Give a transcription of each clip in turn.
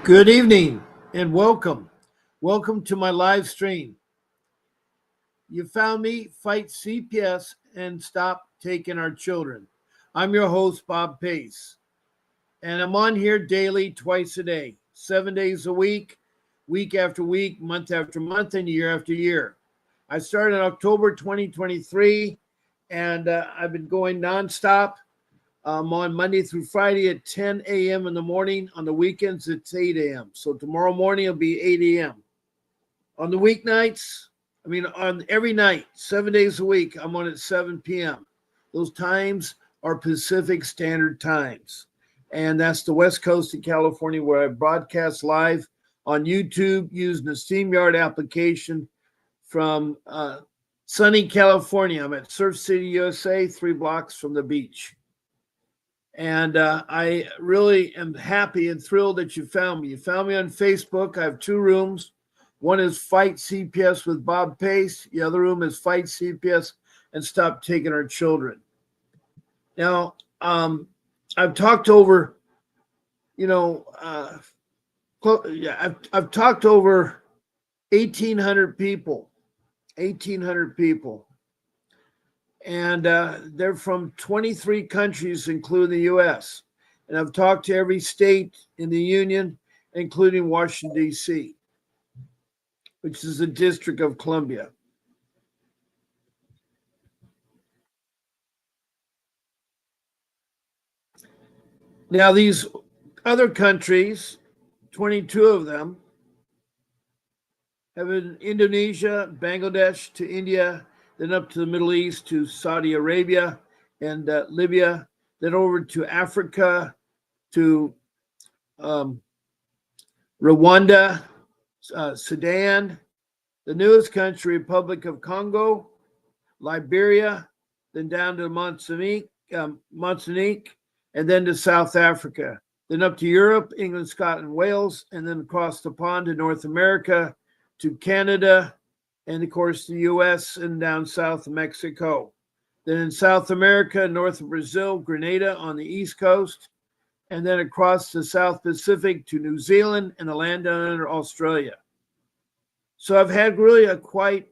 Good evening and welcome. Welcome to my live stream. You found me, fight CPS and stop taking our children. I'm your host, Bob Pace, and I'm on here daily, twice a day, 7 days a week after week, month after month, and year after year. I started in October 2023, and I've been going nonstop. I'm on Monday through Friday at 10 a.m. in the morning. On the weekends, it's 8 a.m. So tomorrow morning, it'll be 8 a.m. On the weeknights, on every night, 7 days a week, I'm on at 7 p.m. Those times are Pacific Standard Times. And that's the West Coast of California, where I broadcast live on YouTube using the StreamYard application from sunny California. I'm at Surf City, USA, 3 blocks from the beach. And I really am happy and thrilled that you found me. You found me on Facebook. I have 2 rooms. One is Fight CPS with Bob Pace. The other room is Fight CPS and Stop Taking Our Children. Now, I've talked over, I've talked over 1,800 people, 1,800 people. And they're from 23 countries, including the U.S. And I've talked to every state in the union, including Washington, D.C., which is the District of Columbia. Now, these other countries, 22 of them, have been Indonesia, Bangladesh to India, then up to the Middle East to Saudi Arabia and Libya, then over to Africa, to Rwanda, Sudan, the newest country, Republic of Congo, Liberia, then down to Mozambique, and then to South Africa, then up to Europe, England, Scotland, Wales, and then across the pond to North America, to Canada, and of course the US and down south of Mexico. Then in South America, north of Brazil, Grenada on the East Coast, and then across the South Pacific to New Zealand and the land down under Australia. So I've had really a cross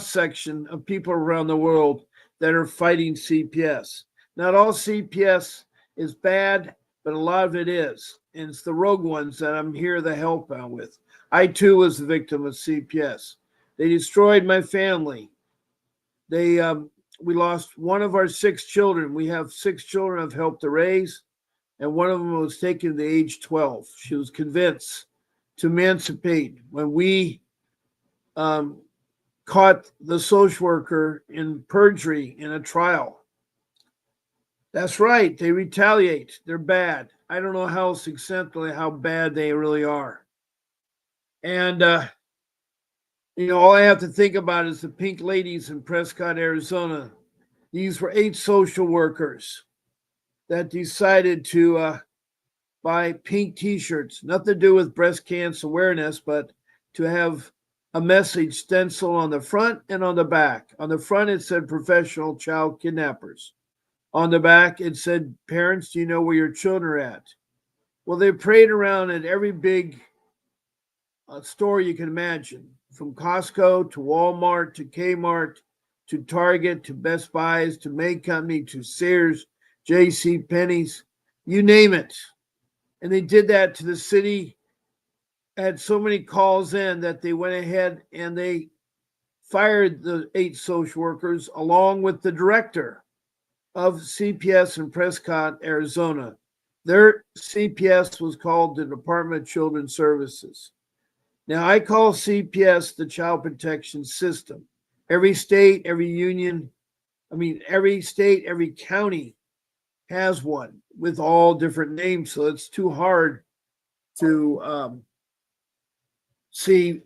section of people around the world that are fighting CPS. Not all CPS is bad, but a lot of it is. And it's the rogue ones that I'm here to help out with. I too was a victim of CPS. They destroyed my family. We lost one of our 6 children. We have 6 children I've helped to raise, and one of them was taken at the age 12. She was convinced to emancipate when we caught the social worker in perjury in a trial. That's right. They retaliate. They're bad. I don't know how succinctly how bad they really are. And, all I have to think about is the pink ladies in Prescott, Arizona. These were 8 social workers that decided to buy pink T-shirts. Nothing to do with breast cancer awareness, but to have a message stenciled on the front and on the back. On the front, it said professional child kidnappers. On the back, it said, parents, do you know where your children are at? Well, they prayed around at every big store you can imagine, from Costco to Walmart to Kmart to Target to Best Buys to May Company to Sears, J.C. Penney's, you name it. And they did that to the city. Had so many calls in that they went ahead and they fired the 8 social workers along with the director of CPS in Prescott, Arizona. Their CPS was called the Department of Children's Services. Now, I call CPS the Child Protection System. Every state, every union, every state, every county has one with all different names. So it's too hard to see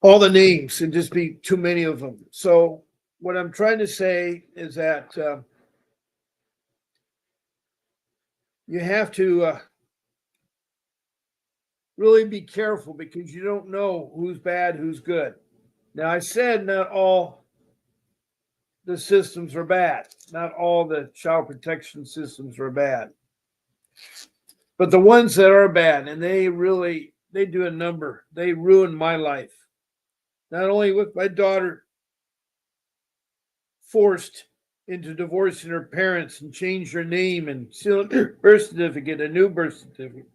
all the names and just be too many of them. So what I'm trying to say is that you have to really be careful because you don't know who's bad, who's good. Now, I said not all the systems are bad. Not all the child protection systems are bad. But the ones that are bad, and they do a number. They ruined my life. Not only with my daughter forced into divorcing her parents and change her name and seal her birth certificate, a new birth certificate,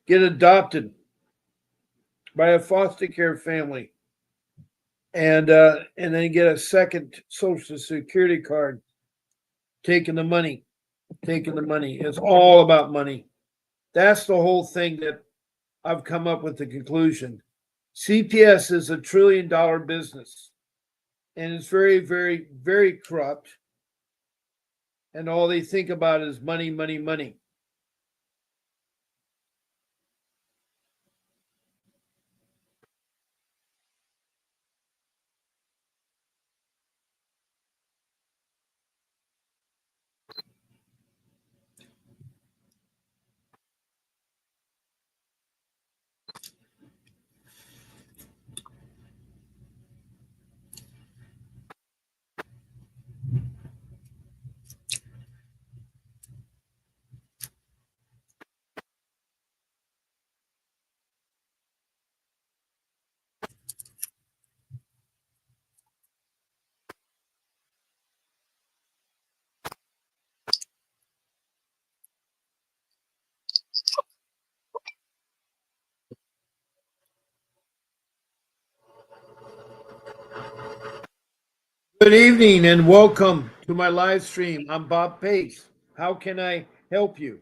get adopted by a foster care family, and then get a second social security card, taking the money, taking the money. It's all about money. That's the whole thing that I've come up with the conclusion. CPS is $1 trillion business, and it's very, very, very corrupt. And all they think about is money, money, money. Good evening and welcome to my live stream. I'm Bob Pace. How can I help you?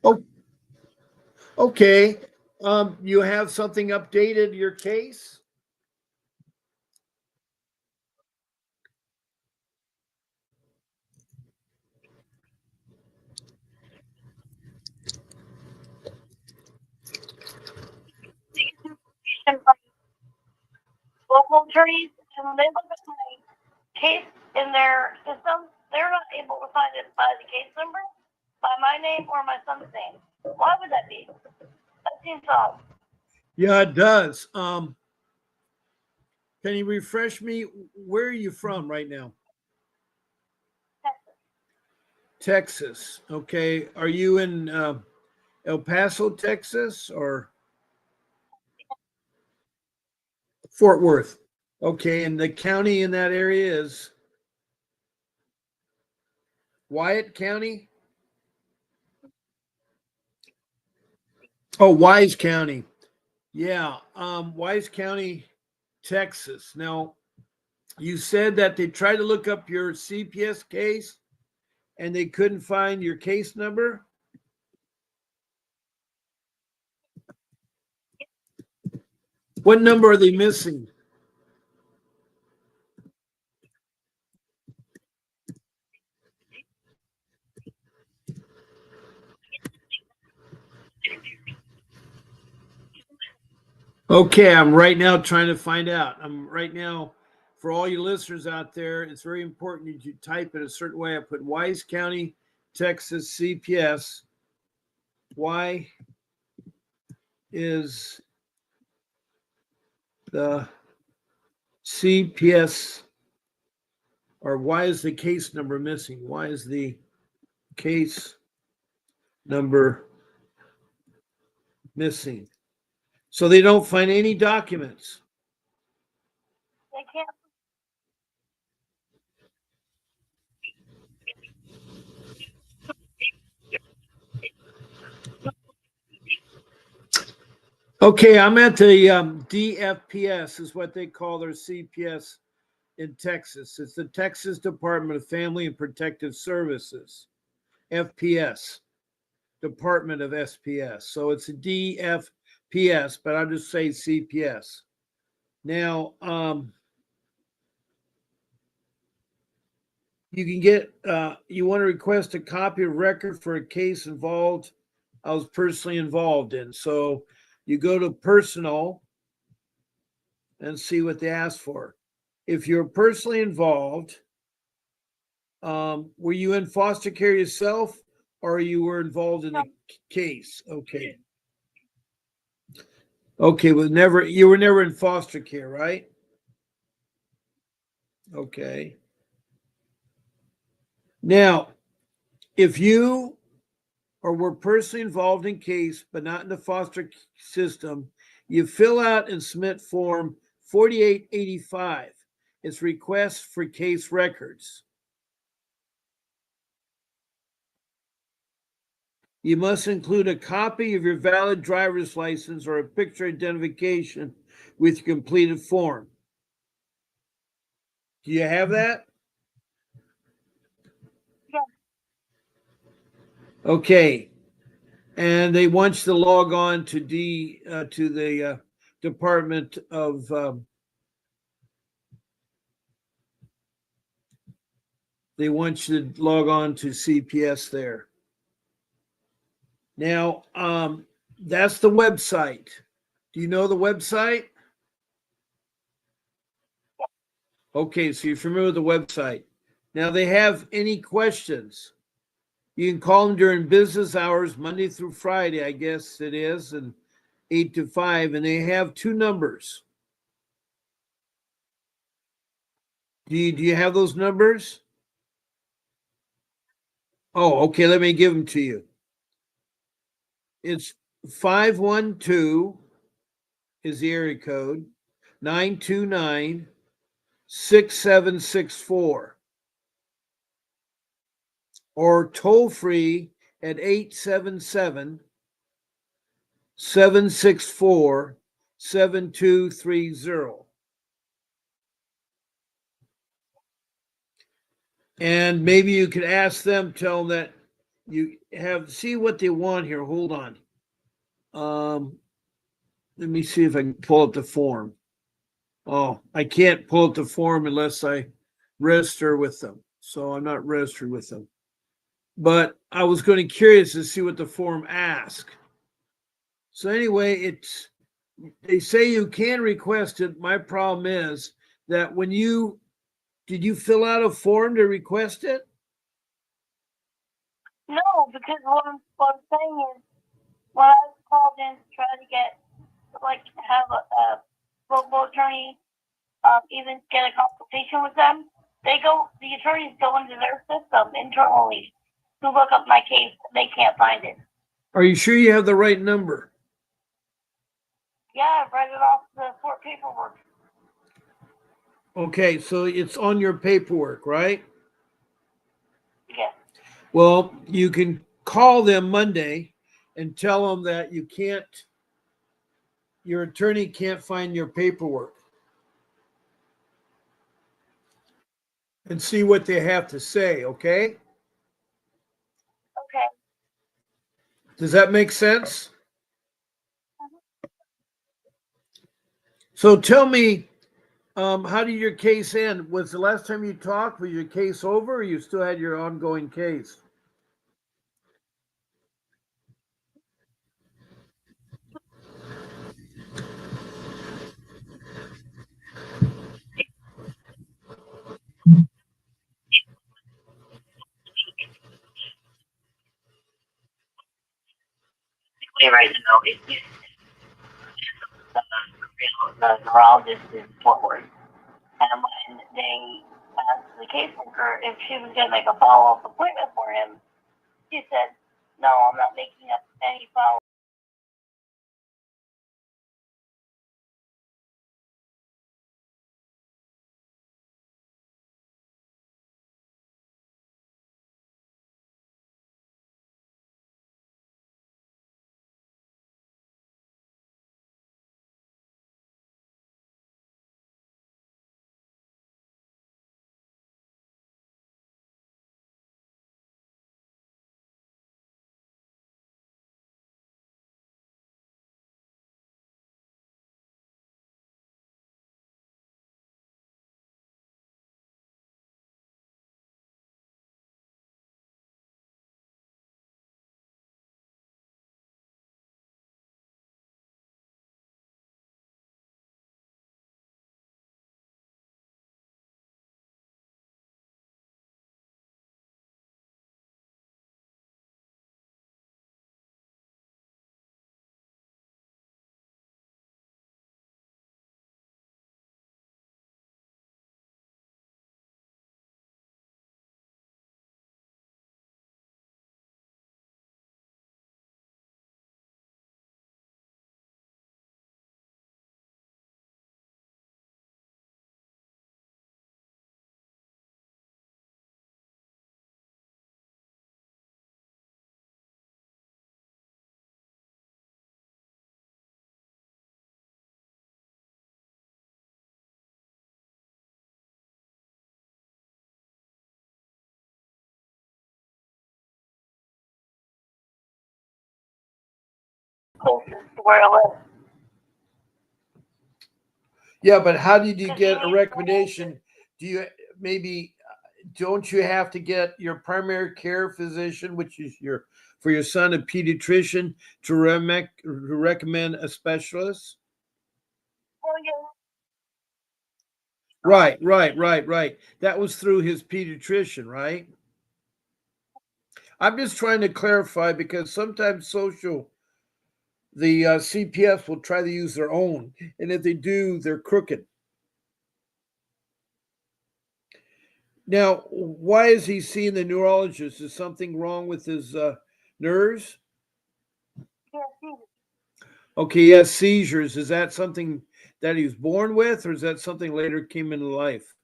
Oh, okay. You have something updated your case? Local attorneys, and they look at my case in their system, they're not able to find it by the case number, by my name or my son's name. Why would that be? That seems odd. Yeah, it does. Can you refresh me? Where are you from right now? Texas. Okay. Are you in El Paso, Texas, or Fort Worth? Okay. And the county in that area is Wyatt County? Oh, Wise County. Yeah. Wise County, Texas. Now, you said that they tried to look up your CPS case and they couldn't find your case number. What number are they missing? Okay, I'm right now trying to find out. I'm right now, for all you listeners out there, it's very important that you type it a certain way. I put Wise County, Texas CPS. Why is the CPS, or why is the case number missing? Why is the case number missing? So they don't find any documents. They can't. Okay, I'm at the DFPS, is what they call their CPS in Texas. It's the Texas Department of Family and Protective Services, FPS, Department of SPS. So it's a DFPS, but I'll just say CPS. Now, you can get, you want to request a copy of record for a case involved, I was personally involved in. So you go to personal and see what they ask for. If you're personally involved, were you in foster care yourself or you were involved in the case? Okay. Okay, you were never in foster care, right? Okay. Now, if you or were personally involved in case but not in the foster system, you fill out and submit form 4885. It's request for case records. You must include a copy of your valid driver's license or a picture identification with your completed form. Do you have that? Yeah. Okay. And they want you to log on to the Department of they want you to log on to CPS there. Now, that's the website. Do you know the website? Okay, so you're familiar with the website. Now, they have any questions. You can call them during business hours, Monday through Friday, I guess it is, and 8 to 5, and they have two numbers. Do you have those numbers? Oh, okay, let me give them to you. It's 512 is the area code, 929 6764, or toll free at 877 764 7230. And maybe you could ask them, tell them that you have, see what they want here. Hold on. Let me see if I can pull up the form. Oh, I can't pull up the form unless I register with them. So I'm not registered with them. But I was going to curious to see what the form asks. So anyway, they say you can request it. My problem is that did you fill out a form to request it? No, because what I'm saying is, when I was called in to try to have a local attorney, even get a consultation with them, the attorneys go into their system internally to look up my case. They can't find it. Are you sure you have the right number? Yeah, I've read it off the court paperwork. Okay, so it's on your paperwork, right? Yeah. Well, you can call them Monday and tell them that your attorney can't find your paperwork and see what they have to say, okay? Okay. Does that make sense? So tell me, how did your case end? Was the last time you talked, was your case over, or you still had your ongoing case? Right now, the neurologist in Fort Worth. And when they asked the caseworker if she was going to make a follow-up appointment for him, she said, "No, I'm not making up any follow." closest to where I live. Yeah, but how did you get a recommendation? Do you maybe don't you have to get your primary care physician, which is your for your son, a pediatrician, to recommend a specialist? Well, yeah, Right. That was through his pediatrician, right? I'm just trying to clarify because sometimes the CPS will try to use their own, and if they do, they're crooked. Now, why is he seeing the neurologist? Is something wrong with his nerves? yeah, see, Okay, he has seizures. Is that something that he was born with, or is that something later came into life?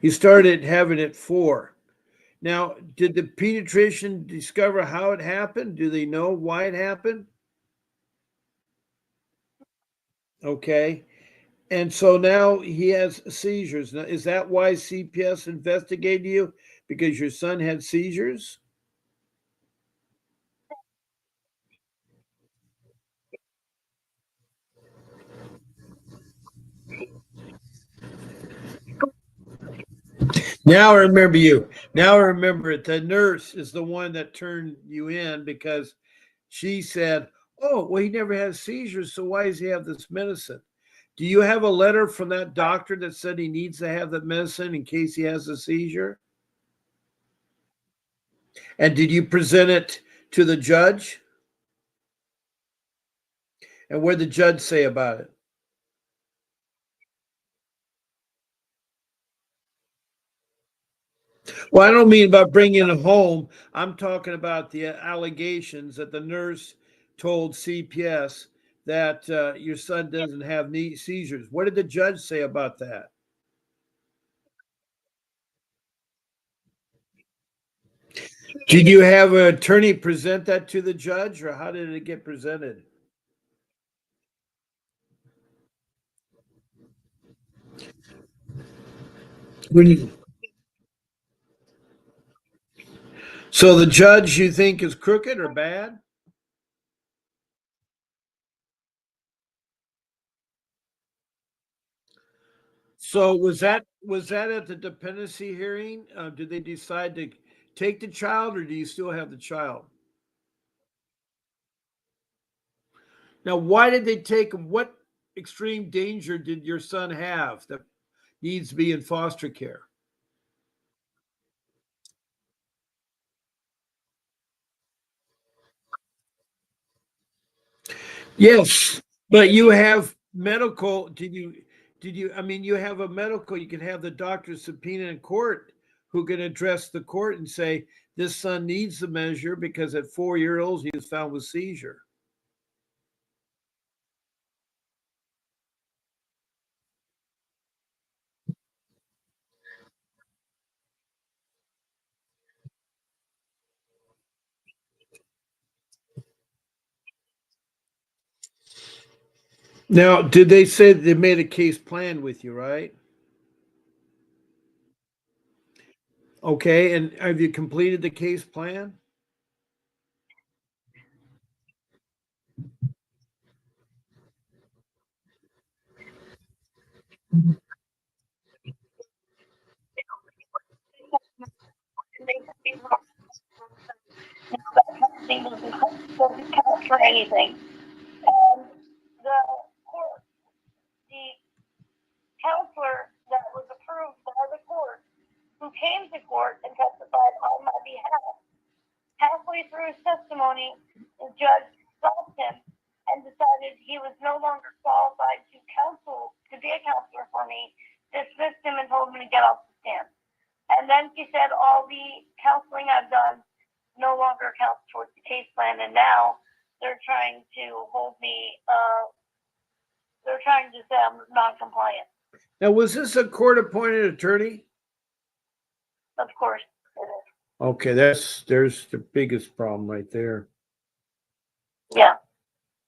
He started having it 4. Now, did the pediatrician discover how it happened? Do they know why it happened? Okay. And so now he has seizures. Now, is that why CPS investigated you? Because your son had seizures? Now I remember you. Now I remember it. The nurse is the one that turned you in because she said, "Oh, well, he never has seizures, so why does he have this medicine?" Do you have a letter from that doctor that said he needs to have that medicine in case he has a seizure? And did you present it to the judge? And what did the judge say about it? Well, I don't mean about bringing it home. I'm talking about the allegations that the nurse told CPS that your son doesn't have seizures. What did the judge say about that? Did you have an attorney present that to the judge, or how did it get presented? When you, so the judge you think is crooked or bad? So was that at the dependency hearing? Did they decide to take the child, or do you still have the child? Now, why did they take him? What extreme danger did your son have that needs to be in foster care? Yes, but you have medical. I mean, you have a medical. You can have the doctor subpoena in court who can address the court and say this son needs the measure because at 4 years old he was found with seizure. Now, did they say they made a case plan with you, right? Okay, and have you completed the case plan? they doesn't count for anything. And the court, the counselor that was approved by the court, who came to court and testified on my behalf, halfway through his testimony, the judge stopped him and decided he was no longer qualified to be a counselor for me, dismissed him and told me to get off the stand. And then she said all the counseling I've done no longer counts towards the case plan, and now they're trying to hold me. They're trying to say I'm non-compliant. Now, was this a court-appointed attorney? Of course, it is. Okay, there's the biggest problem right there. Yeah.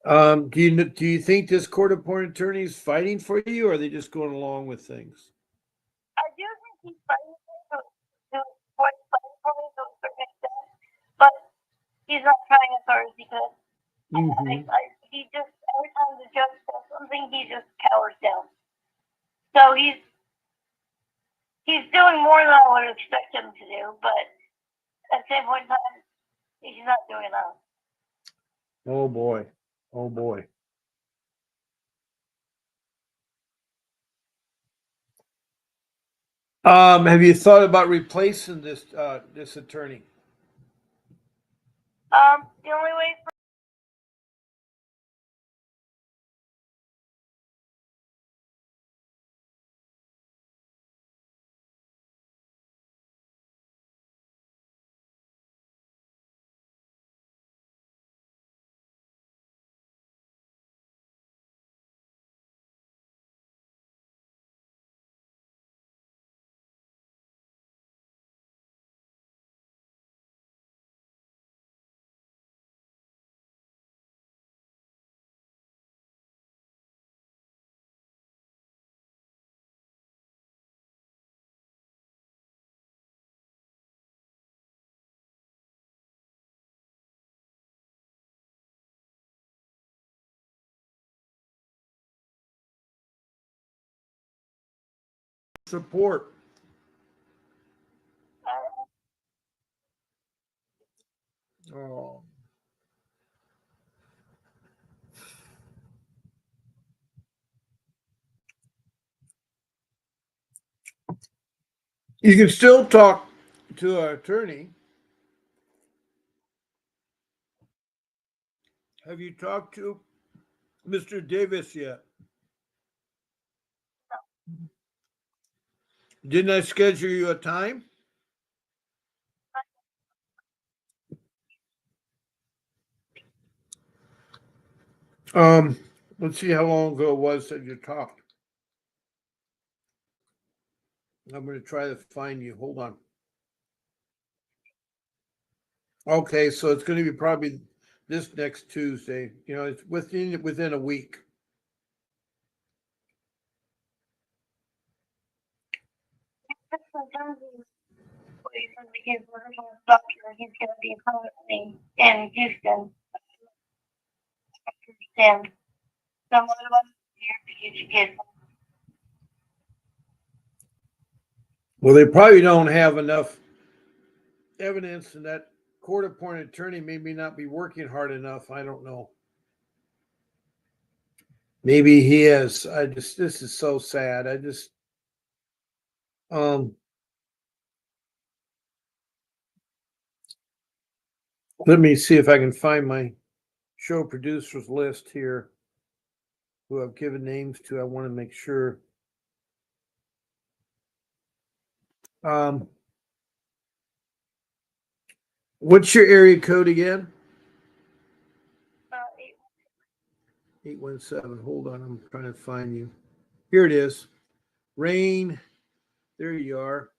Do you think this court-appointed attorney is fighting for you, or are they just going along with things? I do think he's fighting to quite fighting for me to a certain extent, but he's not trying as hard as he could. Mm-hmm. He just, every time the judge says something, he just cowers down. So he's doing more than I would expect him to do, but at the same point in time, he's not doing enough. Oh boy. Oh boy. Have you thought about replacing this this attorney? The only way for Support. Oh. You can still talk to an attorney. Have you talked to Mr. Davis yet? Didn't I schedule you a time? Let's see how long ago it was that you talked. I'm going to try to find you. Hold on. Okay, so it's going to be probably this next Tuesday. You know, it's within a week. he's working with a doctor, he's going to be permanently in Houston. And some of us here for future kids. Well, they probably don't have enough evidence, and that court-appointed attorney may not be working hard enough. I don't know. Maybe he is. This is so sad. Um, let me see if I can find my show producers list here who I've given names to. I want to make sure. Um, what's your area code again? 817. Hold on, I'm trying to find you. Here it is. Rain. There you are.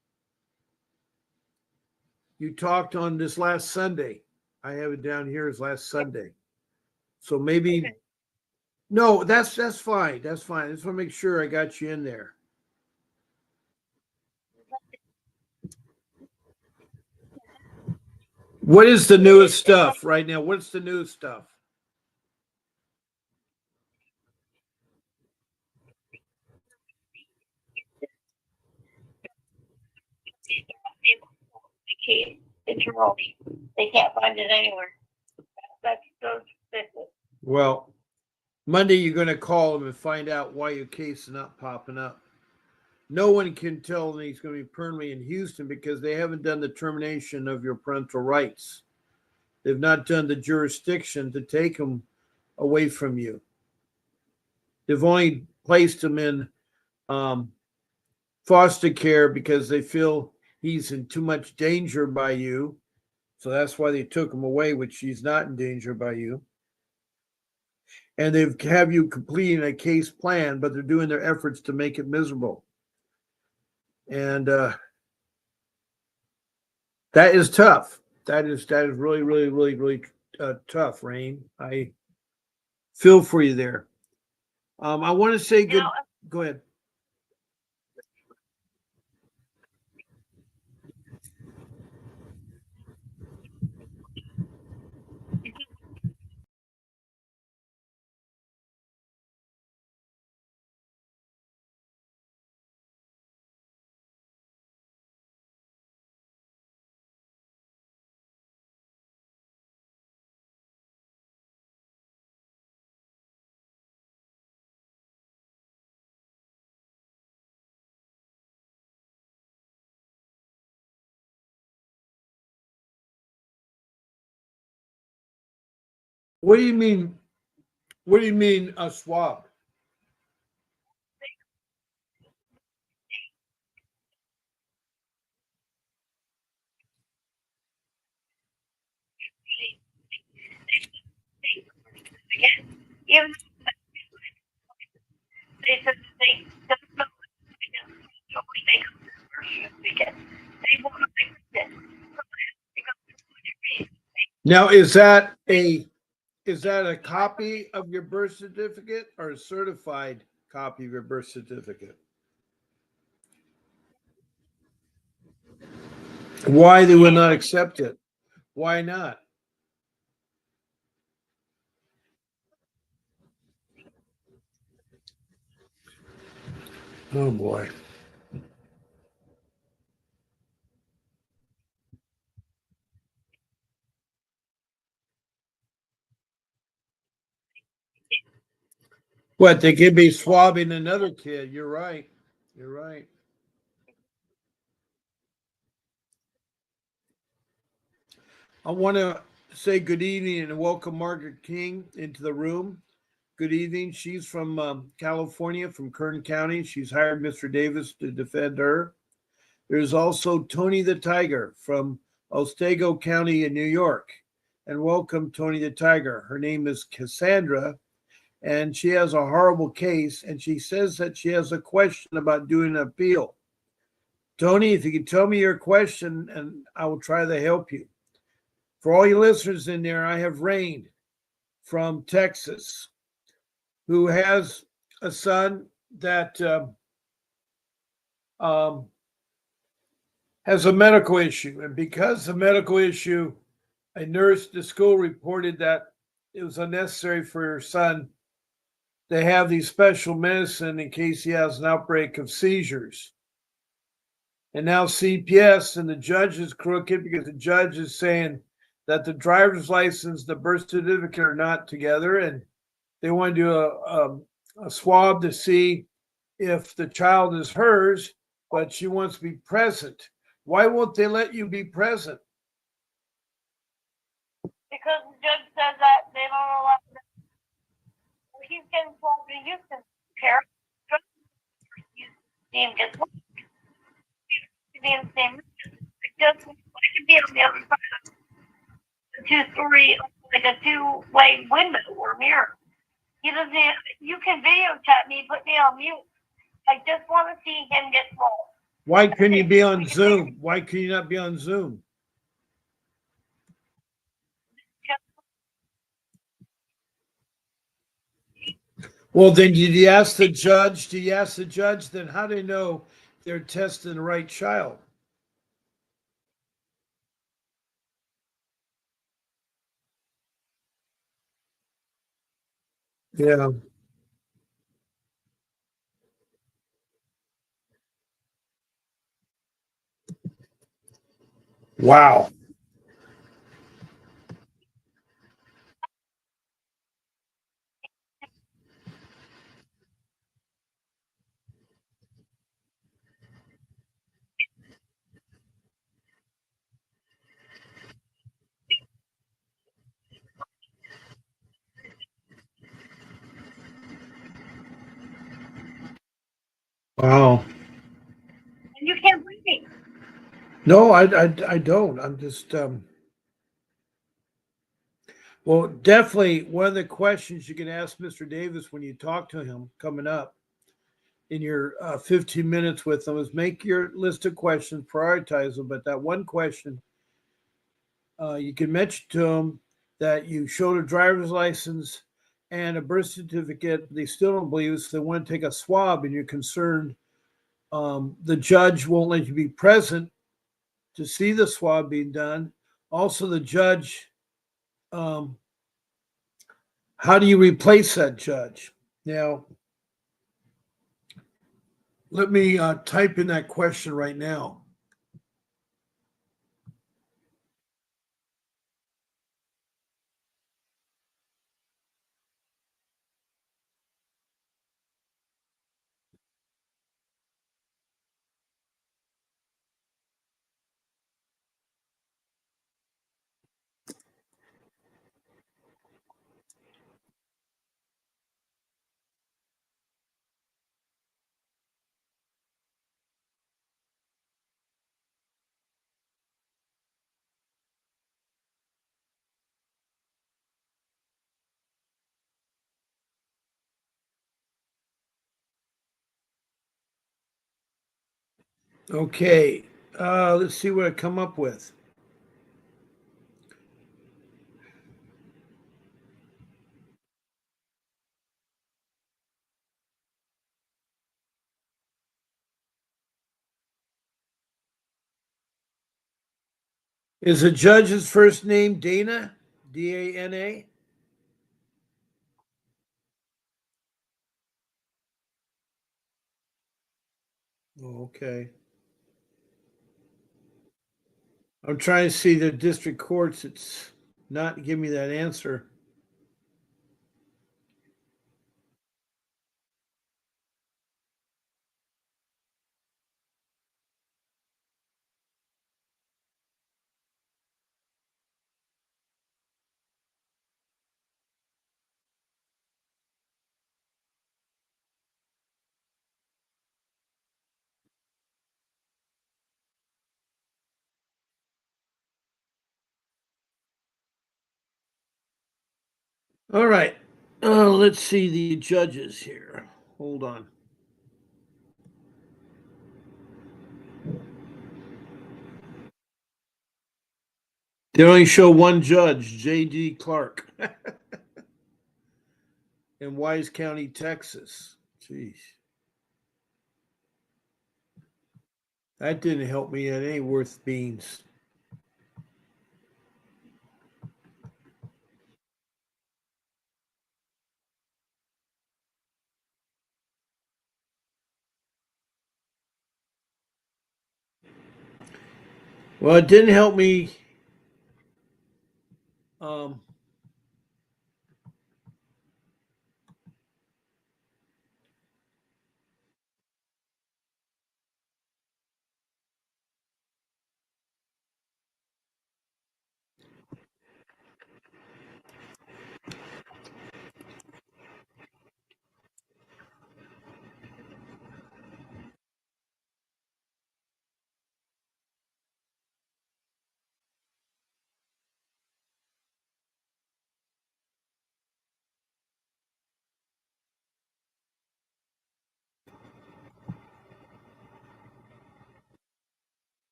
You talked on this last Sunday. I have it down here as last Sunday. So maybe Okay. no, that's fine. That's fine. I just want to make sure I got you in there. What is the newest stuff right now? What's the newest stuff? It's remote. They can't find it anywhere. That's those business. Well, Monday you're going to call them and find out why your case is not popping up. No one can tell that he's going to be permanently in Houston because they haven't done the termination of your parental rights. They've not done the jurisdiction to take him away from you. They've only placed him in foster care because they feel he's in too much danger by you. So that's why they took him away, which he's not in danger by you. And they've have you completing a case plan, but they're doing their efforts to make it miserable. And that is tough. That is really, really, really, really tough, Rain. I feel for you there. I want to say good. Go ahead. What do you mean? What do you mean a swab? Again, even they said that they don't know what they come to birth certificate. They won't accept it. Now, is that a copy of your birth certificate or a certified copy of your birth certificate? Why they would not accept it? Why not? Oh boy. What, they could be swabbing another kid. You're right. You're right. I want to say good evening and welcome Margaret King into the room. Good evening. She's from California, from Kern County. She's hired Mr. Davis to defend her. There's also Tony the Tiger from Otsego County in New York. And welcome, Tony the Tiger. Her name is Cassandra, and she has a horrible case, and she says that she has a question about doing an appeal. Tony, if you could tell me your question, and I will try to help you. For all you listeners in there, I have Rain from Texas, who has a son that um, has a medical issue. And because of medical issue, a nurse at the school reported that it was unnecessary for her son to have these special medicine in case he has an outbreak of seizures. And now CPS and the judge is crooked because the judge is saying that the driver's license, the birth certificate are not together, and they want to do a swab to see if the child is hers, but she wants to be present. Why won't they let you be present? because the judge said that they don't allow them. He's getting told to Houston. Parents, you see him get to be in the same room. Just like could be on the other side of the 2-3, like a two-way window or mirror. He doesn't. You can video chat me, put me on mute. I just want to see him get rolled. Why couldn't you be on Zoom? Why can you not be on Zoom? Well, then did you ask the judge? Did you ask the judge? Then how do they know they're testing the right child? Yeah. Wow. Wow. And you can't bring me. No, I don't. I'm just well, definitely one of the questions you can ask Mr. Davis when you talk to him coming up in your 15 minutes with him is make your list of questions, prioritize them. But that one question, you can mention to him that you showed a driver's license and a birth certificate. They still don't believe it, so they want to take a swab, and you're concerned the judge won't let you be present to see the swab being done. Also, the judge, um, how do you replace that judge? Now, let me type in that question right now. Okay, let's see what I come up with. Is the judge's first name Dana? Dana? Oh, okay. I'm trying to see the district courts. It's not giving me that answer. All right. Let's see the judges here. Hold on. They only show one judge, J.D. Clark, in Wise County, Texas. Jeez. That didn't help me. It ain't worth beans. Well, it didn't help me. Um,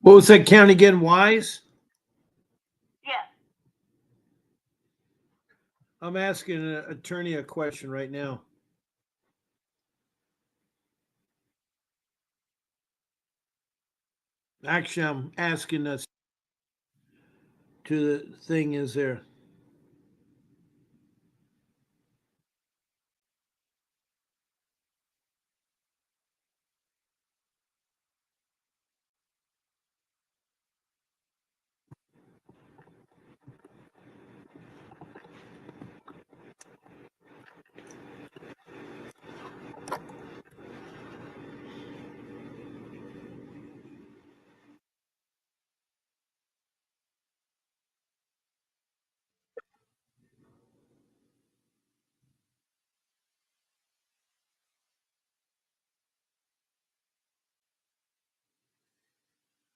what was that count again? Wise? Yes. I'm asking an attorney a question right now. Actually, I'm asking us to the thing is there.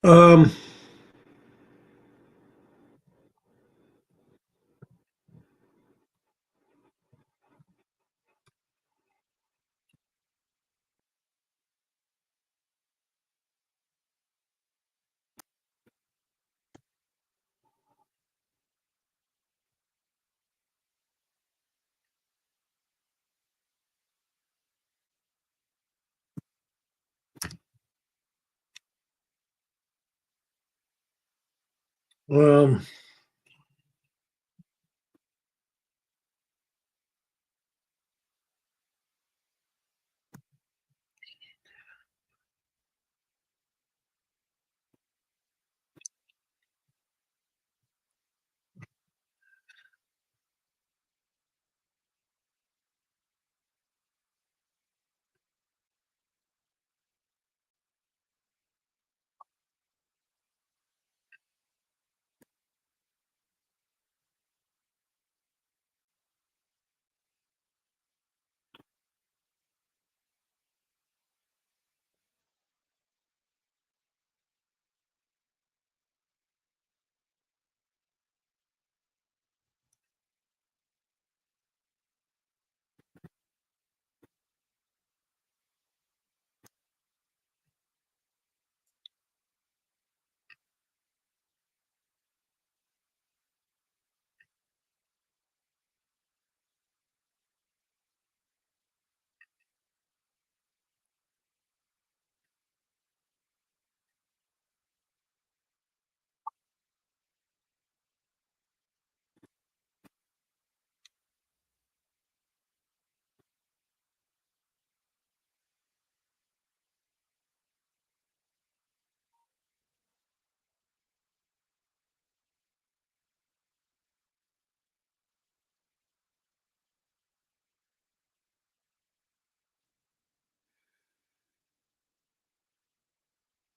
Um, um,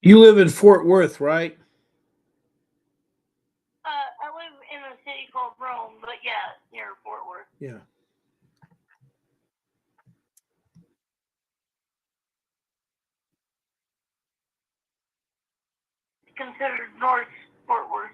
You live in Fort Worth, right? I live in a city called Rome, but yeah, near Fort Worth. Yeah. It's considered North Fort Worth.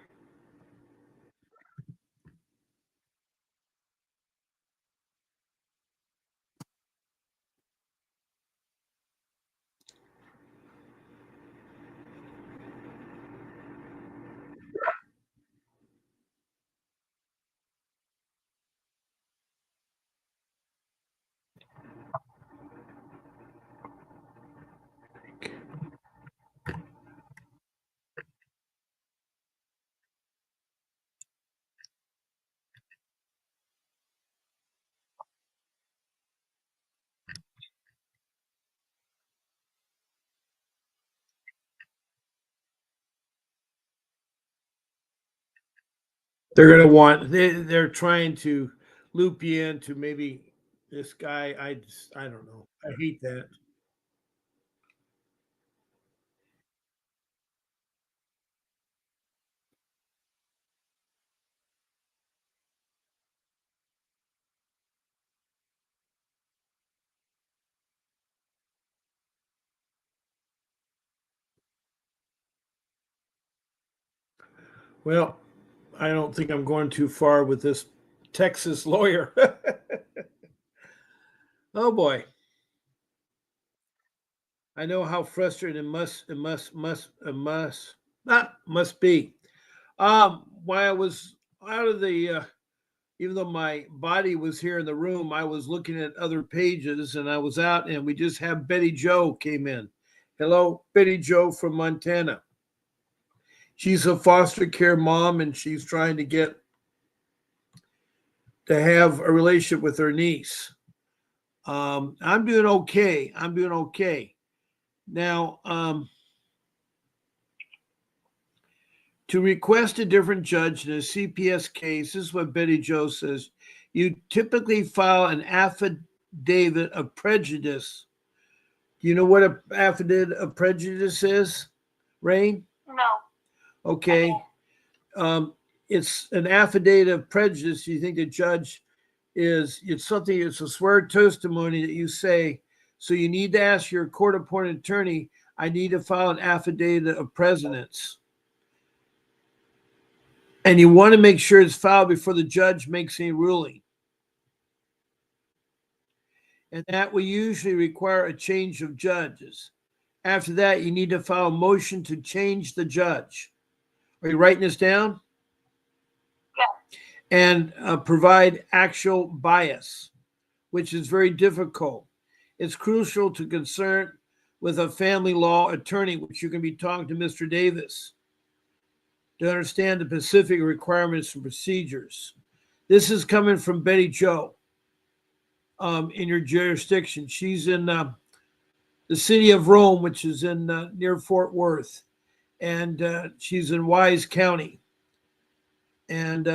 They're gonna want they're trying to loop you into maybe this guy. I don't know. I hate that. Well, I don't think I'm going too far with this Texas lawyer. Oh boy. I know how frustrating it must be. While I was out of the even though my body was here in the room, I was looking at other pages and I was out and we just have Betty Joe came in. Hello, Betty Joe from Montana. She's a foster care mom and she's trying to get to have a relationship with her niece. I'm doing okay. I'm doing okay. Now, to request a different judge in a CPS case, this is what Betty Joe says. You typically file an affidavit of prejudice. Do you know what an affidavit of prejudice is, Rain? No. Okay. It's an affidavit of prejudice. You think the judge it's something, it's a swear testimony that you say. So you need to ask your court appointed attorney, I need to file an affidavit of prejudice. And you want to make sure it's filed before the judge makes any ruling. And that will usually require a change of judges. After that, you need to file a motion to change the judge. Are you writing this down? Yeah. And provide actual bias, which is very difficult. It's crucial to consult with a family law attorney, which you can be talking to Mr. Davis, to understand the specific requirements and procedures. This is coming from Betty Joe in your jurisdiction. She's in the city of Rome, which is in near Fort Worth, and she's in Wise County. And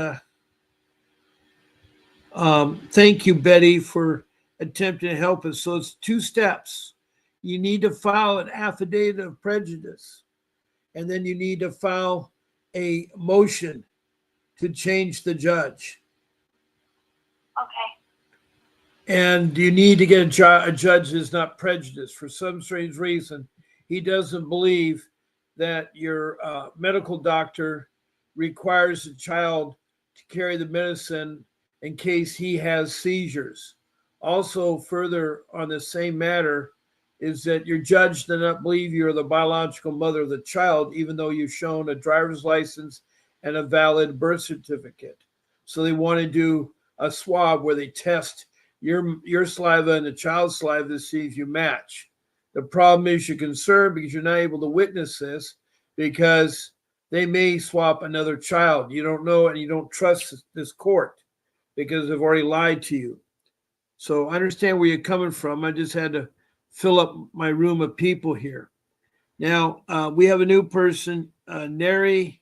thank you, Betty, for attempting to help us. So it's 2 steps. You need to file an affidavit of prejudice, and then you need to file a motion to change the judge. Okay. And you need to get a judge that's not prejudiced. For some strange reason, he doesn't believe that your medical doctor requires the child to carry the medicine in case he has seizures. Also, further on the same matter, is that your judge does not believe you're the biological mother of the child, even though you've shown a driver's license and a valid birth certificate. So they want to do a swab where they test your saliva and the child's saliva to see if you match. The problem is you're concerned because you're not able to witness this because they may swap another child. You don't know and you don't trust this court because they've already lied to you. So I understand where you're coming from. I just had to fill up my room of people here. Now, we have a new person, Neri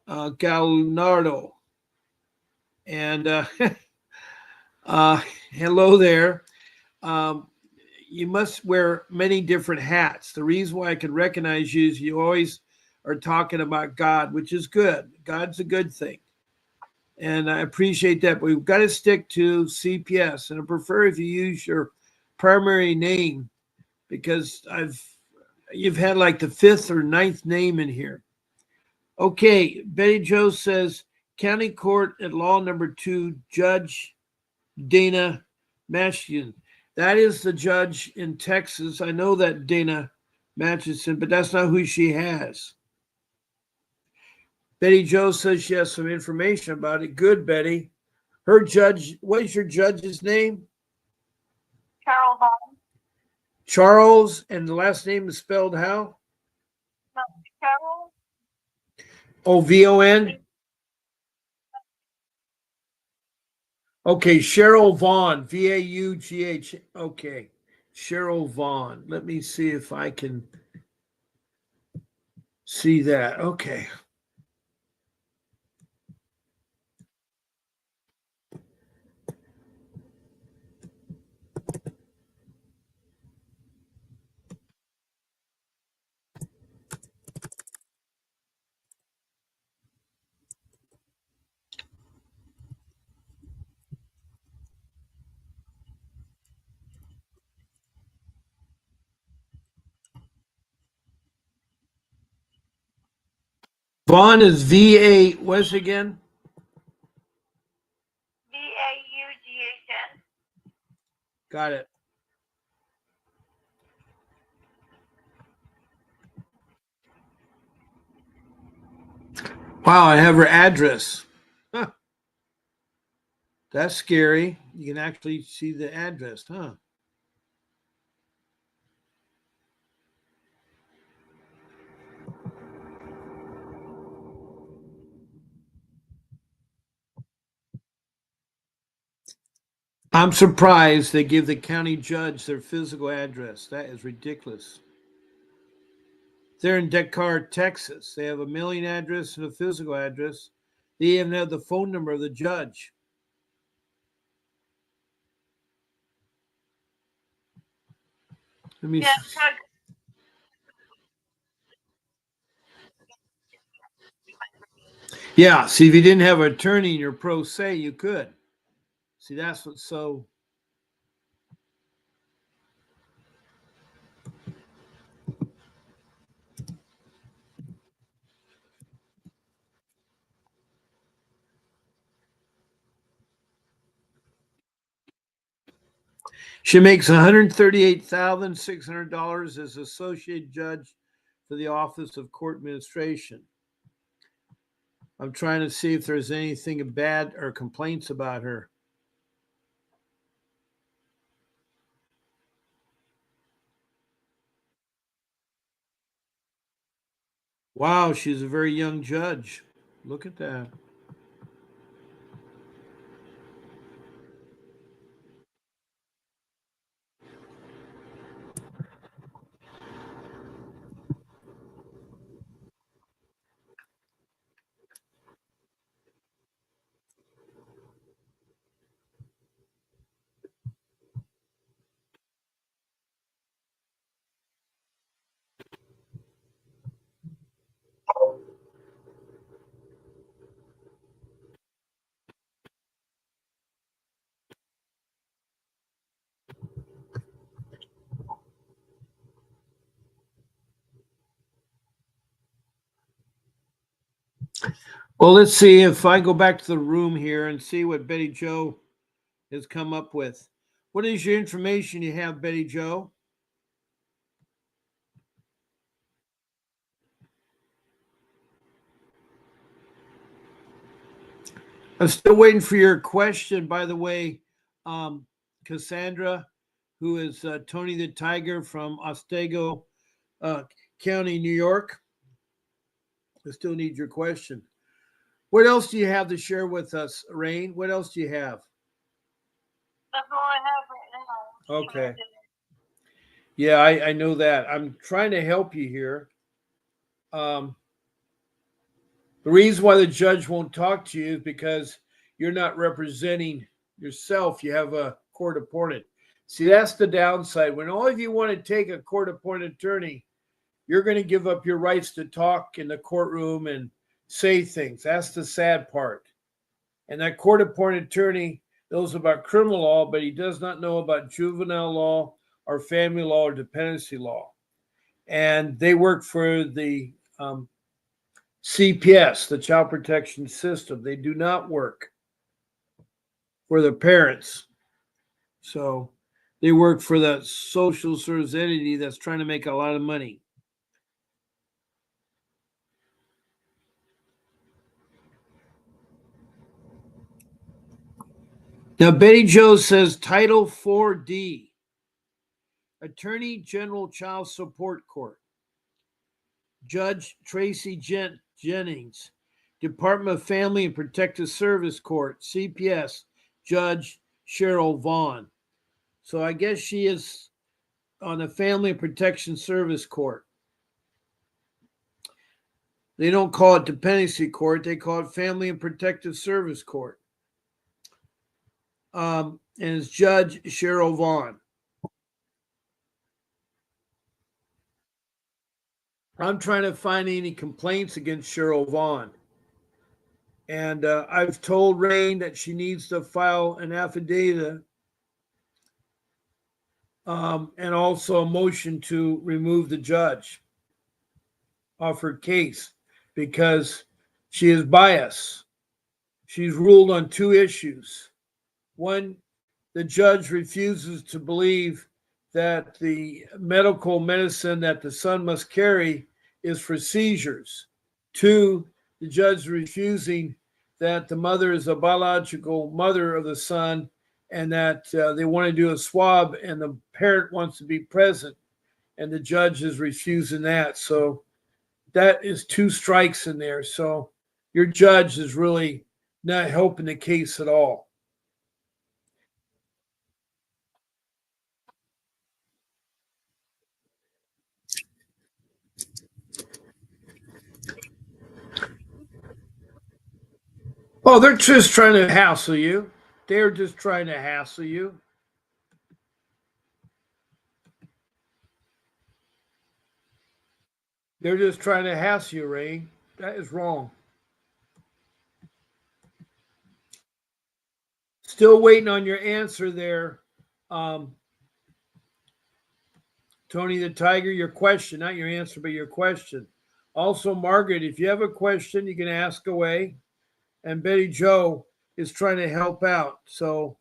Galnardo. And hello there. Um, you must wear many different hats. The reason why I can recognize you is you always are talking about God, which is good. God's a good thing. And I appreciate that. But we've got to stick to CPS. And I prefer if you use your primary name because you've had like the fifth or ninth name in here. Okay, Betty Jo says County Court at Law Number 2, Judge Dana Mastian. That is the judge in Texas. I know that Dana Mastian, but that's not who she has. Betty Jo says she has some information about it. Good, Betty. Her judge, what is your judge's name? Charles Vaughn. Charles, and the last name is spelled how? No, Charles. O-V-O-N? Okay, Cheryl Vaughn, V-A-U-G-H. Okay, Cheryl Vaughn. Let me see if I can see that. Okay. Vaughn is V-A, what's it again? Vaughn. Got it. Wow, I have her address. Huh. That's scary. You can actually see the address, huh? I'm surprised they give the county judge their physical address. That is ridiculous. They're in Dakar, Texas. They have a mailing address and a physical address. They even have the phone number of the judge. Let me Yeah, see. Yeah, see, if you didn't have an attorney in your pro se, you could. See, that's what's so. She makes $138,600 as associate judge for the Office of Court Administration. I'm trying to see if there's anything bad or complaints about her. Wow, she's a very young judge. Look at that. Well, let's see if I go back to the room here and see what Betty Jo has come up with. What is your information you have, Betty Jo? I'm still waiting for your question, by the way, Cassandra, who is Tony the Tiger from Otsego uh, County, New York. I still need your question. What else do you have to share with us, Rain? What else do you have? That's all I have right now. Okay. Yeah, I know that. I'm trying to help you here. Um, the reason why the judge won't talk to you is because you're not representing yourself. You have a court opponent. See, that's the downside. When all of you want to take a court appointed attorney, you're going to give up your rights to talk in the courtroom and say things. That's the sad part. And that court appointed attorney knows about criminal law, but he does not know about juvenile law or family law or dependency law. And they work for the CPS, the Child Protection System. They do not work for the parents. So they work for that social service entity that's trying to make a lot of money. Now, Betty Jo says Title 4D, Attorney General Child Support Court, Judge Tracy Jennings, Department of Family and Protective Service Court, CPS, Judge Cheryl Vaughn. So I guess she is on the Family and Protection Service Court. They don't call it Dependency Court, they call it Family and Protective Service Court. And it's Judge Cheryl Vaughn. I'm trying to find any complaints against Cheryl Vaughn. And I've told Rain that she needs to file an affidavit and also a motion to remove the judge off her case because she is biased. She's ruled on two issues. One, the judge refuses to believe that the medical medicine that the son must carry is for seizures. Two, the judge refusing that the mother is a biological mother of the son and that they want to do a swab and the parent wants to be present and the judge is refusing that. So that is two strikes in there. So your judge is really not helping the case at all. Oh, they're just trying to hassle you. They're just trying to hassle you. They're just trying to hassle you, Ray. That is wrong. Still waiting on your answer there, um, Tony the Tiger. Your question, not your answer, but your question. Also, Margaret, if you have a question, you can ask away. And Betty Jo is trying to help out. So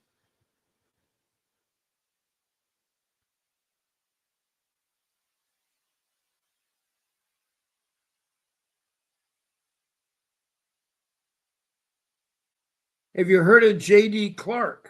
have you heard of J.D. Clark?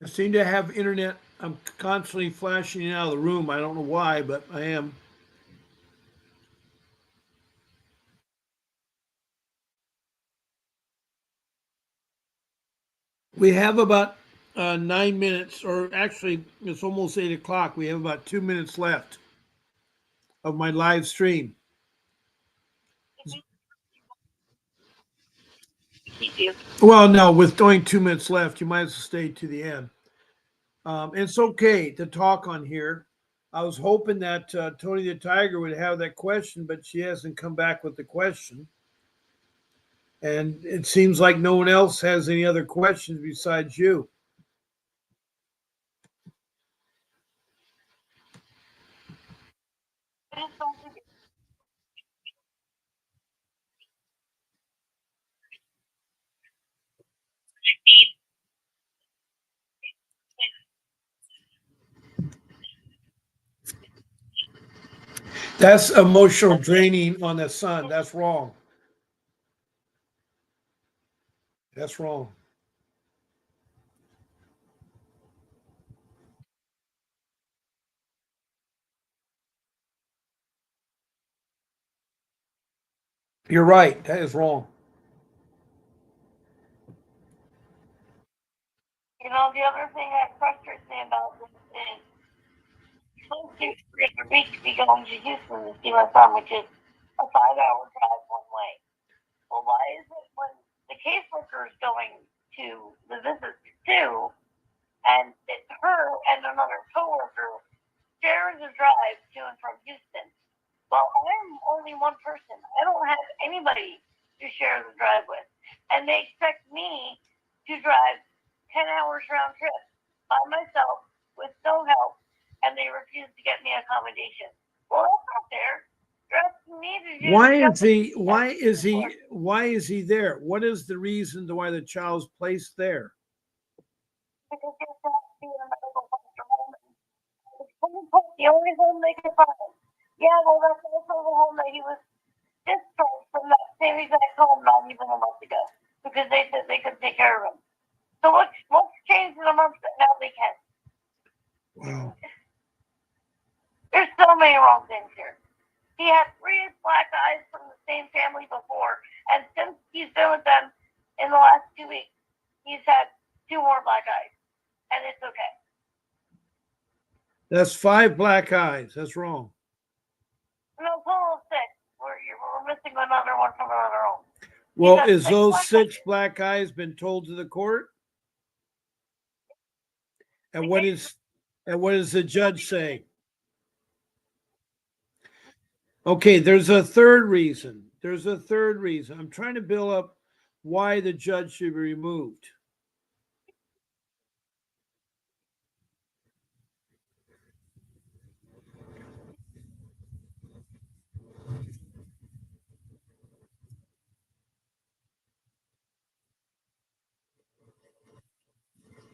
I seem to have internet. I'm constantly flashing out of the room. I don't know why, but I am. We have about 9 minutes, or actually, it's almost 8 o'clock. We have about 2 minutes left of my live stream. Well, no, with only 2 minutes left, you might as well stay to the end. It's okay to talk on here. I was hoping that Tony the Tiger would have that question, but she hasn't come back with the question. And it seems like no one else has any other questions besides you. That's emotional draining on the son. That's wrong. That's wrong. You're right. That is wrong. You know, the other thing that frustrates me about this is supposed to every week be going to Houston to see my son, which is a 5-hour drive one way. Well, why is it when the caseworker is going to the visits too, and it's her and another coworker sharing the drive to and from Houston? Well, I'm only one person. I don't have anybody to share the drive with, and they expect me to drive 10 hours round trip by myself with no help, and they refuse to get me accommodation. Well, that's not fair. You're asking me to do Why the job is he? Why is he? Why is he there? What is the reason to why the child's placed there? because he has to be in a medical foster home. The only home they could find. Yeah, well, that's also the home that he was discharged from that same exact home not even a month ago because they said they could take care of him. So what's changed in a month that now they can? Wow. There's so many wrong things here. He had 3 black eyes from the same family before, and since he's been with them in the last 2 weeks, he's had 2 more black eyes, and it's okay. That's 5 black eyes. That's wrong. No, total of 6. We're missing another one from another home. Well, got is 6 those black 6 eyes. black eyes been told to the court? And what is the judge say? Okay, there's a third reason. There's a third reason. I'm trying to build up why the judge should be removed.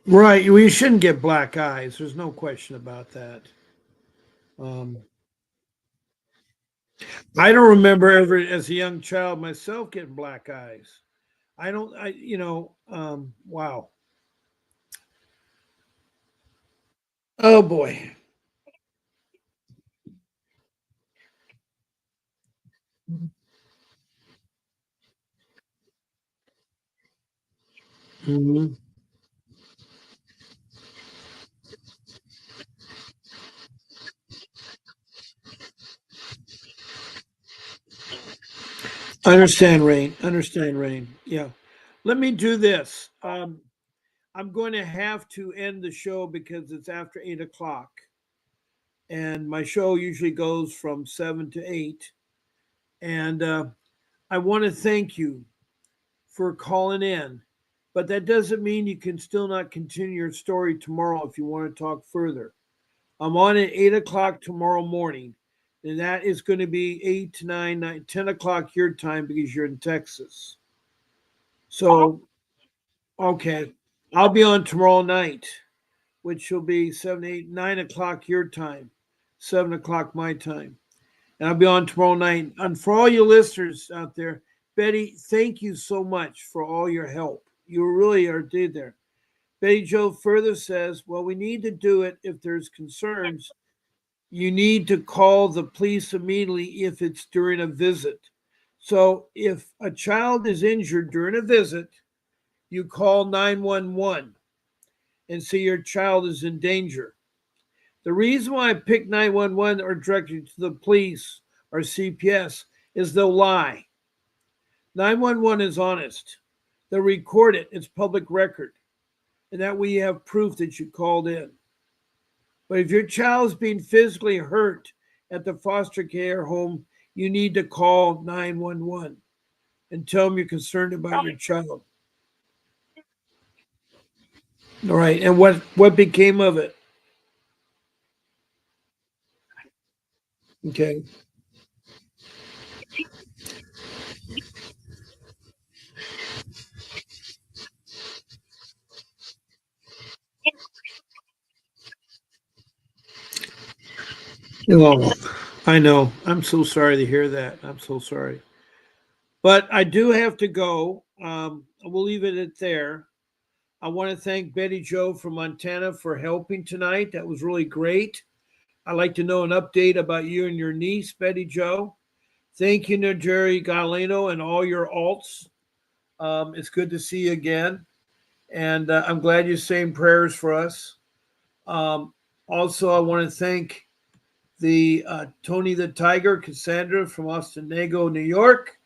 Right, we shouldn't get black eyes. There's no question about that. Um, I don't remember ever, as a young child myself, getting black eyes. I don't. Wow. Oh boy. Mhm. Understand, Rain. Understand, Rain. Yeah. Let me do this. I'm going to have to end the show because it's after 8 o'clock, and my show usually goes from 7 to 8. And I want to thank you for calling in, but that doesn't mean you can still not continue your story tomorrow if you want to talk further. I'm on at 8 o'clock tomorrow morning, and that is going to be 8 to 9, 9 10 o'clock your time because you're in Texas. So, okay, I'll be on tomorrow night, which will be 7, 8, 9 o'clock your time, 7 o'clock my time. And I'll be on tomorrow night. And for all you listeners out there, Betty, thank you so much for all your help. You really are did there. Betty Joe further says, well, we need to do it if there's concerns. You need to call the police immediately if it's during a visit. So if a child is injured during a visit, you call 911 and say your child is in danger. The reason why I pick 911 or direct you to the police or CPS is they'll lie. 911 is honest. They'll record it, it's public record. And that way you have proof that you called in. But if your child is being physically hurt at the foster care home, you need to call 911 and tell them you're concerned about your child. All right. And what became of it? Okay. Oh, I know. I'm so sorry to hear that. I'm so sorry. But I do have to go. We'll leave it at there. I want to thank Betty Joe from Montana for helping tonight. That was really great. I'd like to know an update about you and your niece, Betty Joe. Thank you, Jerry Galeno, and all your alts. It's good to see you again. And I'm glad you're saying prayers for us. Um, Also, I want to thank the Tony the Tiger, Cassandra from Ostenago, New York.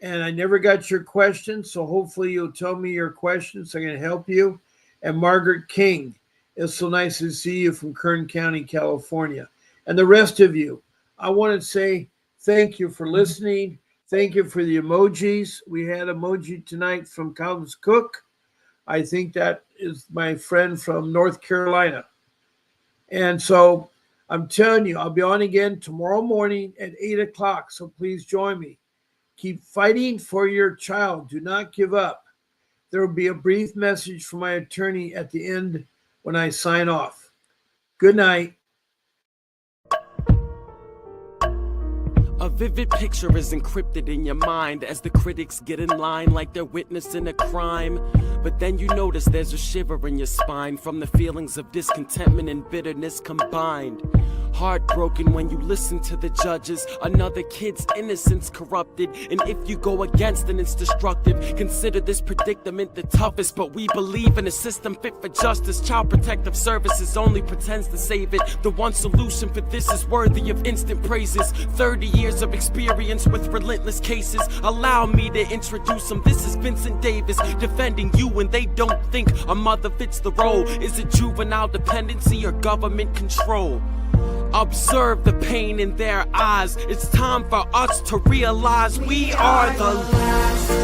And I never got your question, so hopefully you'll tell me your questions so I can help you. And Margaret King, it's so nice to see you from Kern County, California. And the rest of you, I want to say thank you for listening. Thank you for the emojis. We had emoji tonight from Collins Cook. I think that is my friend from North Carolina. And so I'm telling you, I'll be on again tomorrow morning at 8 o'clock. So please join me. Keep fighting for your child. Do not give up. There will be a brief message from my attorney at the end when I sign off. Good night. A vivid picture is encrypted in your mind as the critics get in line like they're witnessing a crime. But then you notice there's a shiver in your spine from the feelings of discontentment and bitterness combined. Heartbroken when you listen to the judges, another kid's innocence corrupted. And if you go against it, it's destructive. Consider this predicament the toughest, but we believe in a system fit for justice. Child Protective Services only pretends to save it. The one solution for this is worthy of instant praises. 30 years of experience with relentless cases. Allow me to introduce them. This is Vincent Davis defending you when they don't think a mother fits the role. Is it juvenile dependency or government control? Observe the pain in their eyes. It's time for us to realize we are the last